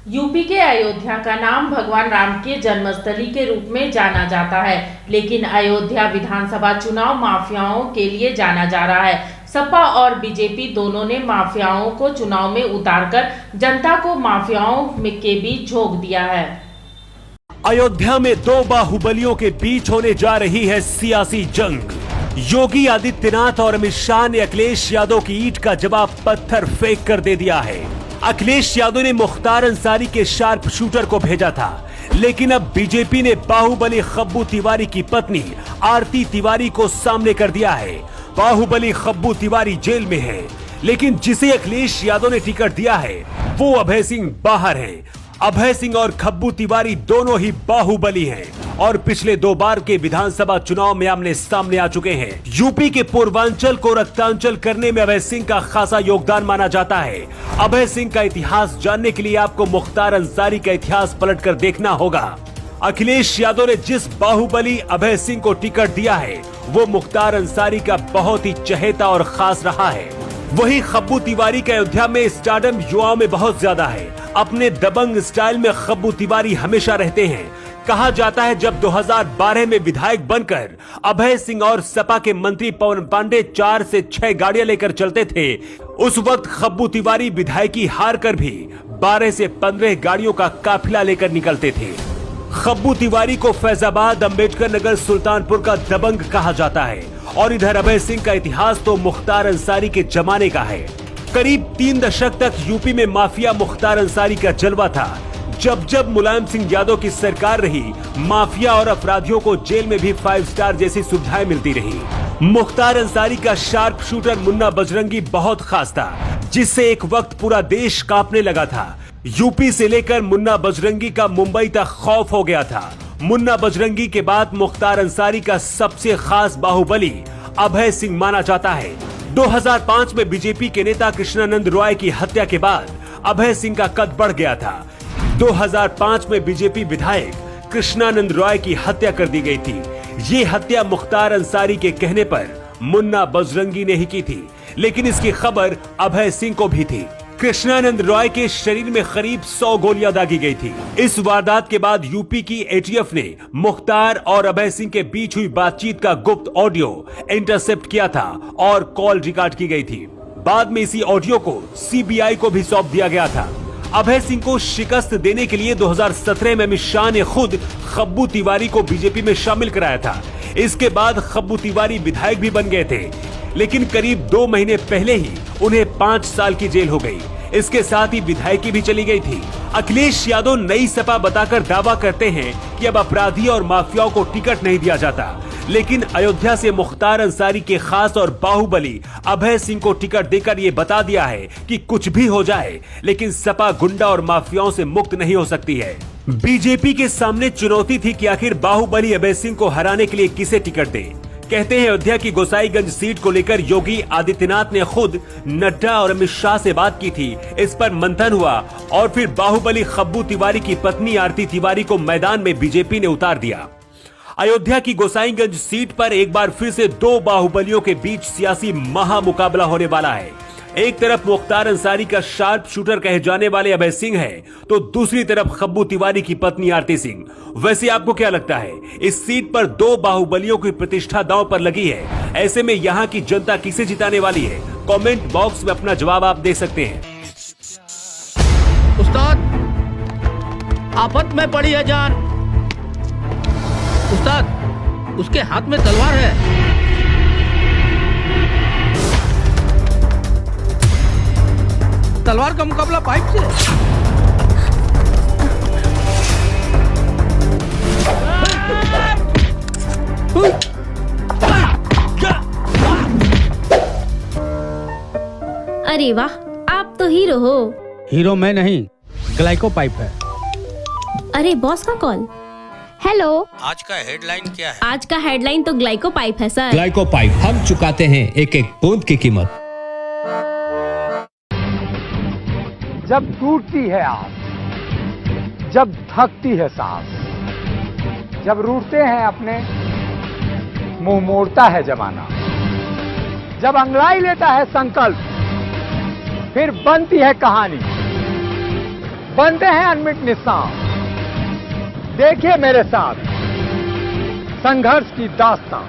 UP के अयोध्या का नाम भगवान राम के जन्मस्थली के रूप में जाना जाता है, लेकिन अयोध्या विधानसभा चुनाव माफियाओं के लिए जाना जा रहा है। सपा और बीजेपी दोनों ने माफियाओं को चुनाव में उतारकर जनता को माफियाओं के बीच झोंक दिया है। अयोध्या में दो बाहुबलियों के बीच होने जा रही है सियासी जंग। योगी आदित्यनाथ और अमित शाह ने अखिलेश यादव की ईंट का जवाब पत्थर फेंक कर दे दिया है। अखिलेश यादव ने मुख्तार अंसारी के शार्प शूटर को भेजा था, लेकिन अब बीजेपी ने बाहुबली खब्बू तिवारी की पत्नी आरती तिवारी को सामने कर दिया है। बाहुबली खब्बू तिवारी जेल में है, लेकिन जिसे अखिलेश यादव ने टिकट दिया है वो अभय सिंह बाहर हैं। अभय सिंह और खब्बू तिवारी दोनों ही बाहुबली हैं और पिछले 2 बार के विधानसभा चुनाव में आमने सामने आ चुके हैं। यूपी के पूर्वांचल को रक्तांचल करने में अभय सिंह का खासा योगदान माना जाता है। अभय सिंह का इतिहास जानने के लिए आपको मुख्तार अंसारी का इतिहास पलटकर देखना होगा। अखिलेश यादव ने जिस बाहुबली अभय सिंह को टिकट दिया है वो मुख्तार अंसारी का बहुत ही चहेता और खास रहा है। वहीं खब्बू तिवारी के अयोध्या में स्टारडम युवाओं में बहुत ज्यादा है। अपने दबंग स्टाइल में खब्बू तिवारी हमेशा रहते हैं। कहा जाता है जब 2012 में विधायक बनकर अभय सिंह और सपा के मंत्री पवन पांडे 4 से 6 गाड़ियां लेकर चलते थे, उस वक्त खब्बू तिवारी विधायकी हार कर भी 12 से 15 गाड़ियों का काफिला लेकर निकलते थे। खब्बू तिवारी को फैजाबाद, अंबेडकर नगर, सुल्तानपुर का दबंग कहा जाता है और इधर अभय सिंह का इतिहास तो मुख्तार अंसारी के जमाने का है। करीब 3 दशक तक यूपी में माफिया मुख्तार अंसारी का जलवा था। जब जब मुलायम सिंह यादव की सरकार रही, माफिया और अपराधियों को जेल में भी 5 स्टार जैसी सुविधाएं मिलती रही। मुख्तार अंसारी का शार्प शूटर मुन्ना बजरंगी बहुत खास था, जिससे एक वक्त पूरा देश कांपने लगा था। यूपी से लेकर मुन्ना बजरंगी का मुंबई तक खौफ हो गया था। मुन्ना बजरंगी के बाद मुख्तार अंसारी का सबसे खास बाहुबली अभय सिंह माना जाता है। 2005 में बीजेपी के नेता कृष्णानंद रॉय की हत्या के बाद अभय सिंह का कद बढ़ गया था। 2005 में बीजेपी विधायक कृष्णानंद रॉय की हत्या कर दी गई थी। ये हत्या मुख्तार अंसारी के कहने पर मुन्ना बजरंगी ने ही की थी, लेकिन इसकी खबर अभय सिंह को भी थी। कृष्णानंद रॉय के शरीर में करीब 100 गोलियां दागी गई थी। इस वारदात के बाद यूपी की एटीएफ ने मुख्तार और अभय सिंह के बीच हुई बातचीत का गुप्त ऑडियो इंटरसेप्ट किया था और कॉल रिकॉर्ड की गई थी। बाद में इसी ऑडियो को सीबीआई को भी सौंप दिया गया था। अभय सिंह को शिकस्त देने के लिए 2017 में अमित शाह ने खुद खब्बू तिवारी को बीजेपी में शामिल कराया था। इसके बाद खब्बू तिवारी विधायक भी बन गए थे, लेकिन करीब 2 महीने पहले ही उन्हें 5 साल की जेल हो गई। इसके साथ ही विधायकी भी चली गई थी। अखिलेश यादव नई सपा बताकर दावा करते हैं कि अब अपराधी और माफियाओं को टिकट नहीं दिया जाता, लेकिन अयोध्या से मुख्तार अंसारी के खास और बाहुबली अभय सिंह को टिकट देकर ये बता दिया है कि कुछ भी हो जाए, लेकिन सपा गुंडा और माफियाओं से मुक्त नहीं हो सकती है। बीजेपी के सामने चुनौती थी कि आखिर बाहुबली अभय सिंह को हराने के लिए किसे टिकट दे। कहते हैं अयोध्या की गोसाईगंज सीट को लेकर योगी आदित्यनाथ ने खुद नड्डा और अमित शाह से बात की थी। इस पर मंथन हुआ और फिर बाहुबली खब्बू तिवारी की पत्नी आरती तिवारी को मैदान में बीजेपी ने उतार दिया। अयोध्या की गोसाईगंज सीट पर एक बार फिर से 2 बाहुबलियों के बीच सियासी महामुकाबला होने वाला है। एक तरफ मुख्तार अंसारी का शार्प शूटर कहे जाने वाले अभय सिंह है, तो दूसरी तरफ खब्बू तिवारी की पत्नी आरती सिंह। वैसे आपको क्या लगता है, इस सीट पर 2 बाहुबलियों की प्रतिष्ठा दांव पर लगी है? ऐसे में यहाँ की जनता किसे जिताने वाली है? कमेंट बॉक्स में अपना जवाब आप दे सकते हैं। उस्ताद, आफत में पड़ी है जान। उस्ताद, उसके हाथ में तलवार है। तलवार का मुकाबला पाइप से। अरे वाह, आप तो हीरो हो। हीरो मैं नहीं, ग्लाइको पाइप है। अरे बॉस का कॉल। हेलो, आज का हेडलाइन क्या है? आज का हेडलाइन तो ग्लाइको पाइप है सर। ग्लाइको पाइप हम चुकाते हैं एक एक बूंद की कीमत। जब टूटती है आस, जब थकती है सांस, जब रूठते हैं अपने, मुंह मोड़ता है जमाना, जब अंगड़ाई लेता है संकल्प, फिर बनती है कहानी। बनते हैं अनमिट निशान। देखिए मेरे साथ संघर्ष की दास्तां।